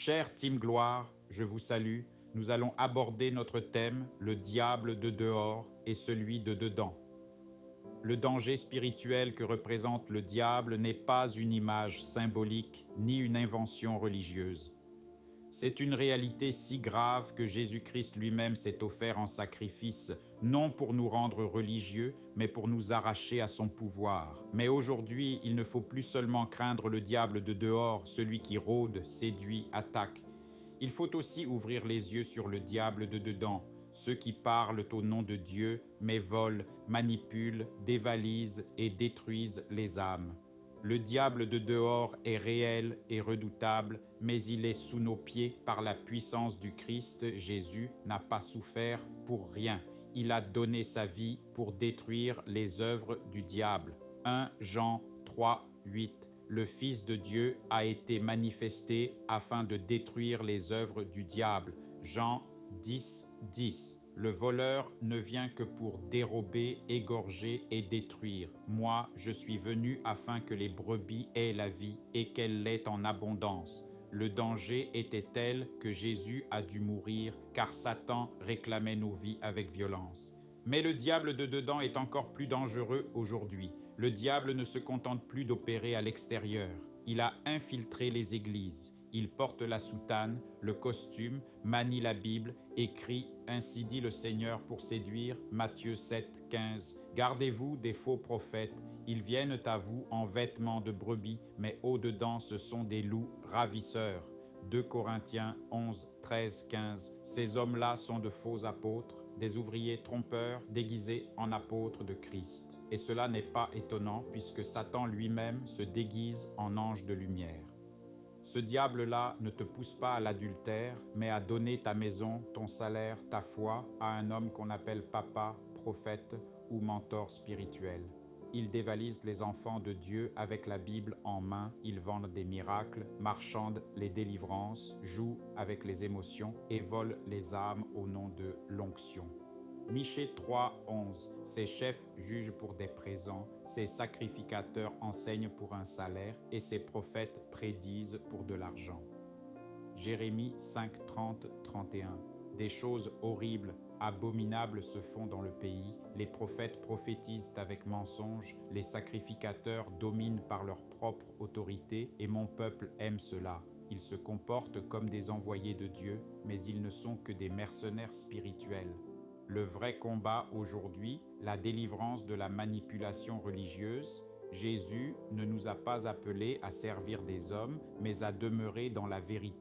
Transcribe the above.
Cher Team Gloire, je vous salue. Nous allons aborder notre thème, le diable de dehors et celui de dedans. Le danger spirituel que représente le diable n'est pas une image symbolique ni une invention religieuse. C'est une réalité si grave que Jésus-Christ lui-même s'est offert en sacrifice, non pour nous rendre religieux, mais pour nous arracher à son pouvoir. Mais aujourd'hui, il ne faut plus seulement craindre le diable de dehors, celui qui rôde, séduit, attaque. Il faut aussi ouvrir les yeux sur le diable de dedans, ceux qui parlent au nom de Dieu, mais volent, manipulent, dévalisent et détruisent les âmes. Le diable de dehors est réel et redoutable, mais il est sous nos pieds par la puissance du Christ. Jésus n'a pas souffert pour rien. Il a donné sa vie pour détruire les œuvres du diable. 1 Jean 3, 8. Le Fils de Dieu a été manifesté afin de détruire les œuvres du diable. Jean 10, 10. Le voleur ne vient que pour dérober, égorger et détruire. Moi, je suis venu afin que les brebis aient la vie et qu'elle l'ait en abondance. Le danger était tel que Jésus a dû mourir, car Satan réclamait nos vies avec violence. Mais le diable de dedans est encore plus dangereux aujourd'hui. Le diable ne se contente plus d'opérer à l'extérieur. Il a infiltré les églises. Il porte la soutane, le costume, manie la Bible, écrit « Ainsi dit le Seigneur » pour séduire, Matthieu 7, 15. Gardez-vous des faux prophètes, ils viennent à vous en vêtements de brebis, mais au-dedans ce sont des loups ravisseurs. 2 Corinthiens 11, 13, 15. Ces hommes-là sont de faux apôtres, des ouvriers trompeurs déguisés en apôtres de Christ. Et cela n'est pas étonnant puisque Satan lui-même se déguise en ange de lumière. Ce diable-là ne te pousse pas à l'adultère, mais à donner ta maison, ton salaire, ta foi à un homme qu'on appelle papa, prophète ou mentor spirituel. Ils dévalisent les enfants de Dieu avec la Bible en main, ils vendent des miracles, marchandent les délivrances, jouent avec les émotions et volent les âmes au nom de l'onction. Michée 3, 11. Ses chefs jugent pour des présents, ses sacrificateurs enseignent pour un salaire et ses prophètes prédisent pour de l'argent. Jérémie 5, 30, 31. Des choses horribles, abominables se font dans le pays, les prophètes prophétisent avec mensonge, les sacrificateurs dominent par leur propre autorité et mon peuple aime cela. Ils se comportent comme des envoyés de Dieu, mais ils ne sont que des mercenaires spirituels. Le vrai combat aujourd'hui, la délivrance de la manipulation religieuse. Jésus ne nous a pas appelés à servir des hommes, mais à demeurer dans la vérité.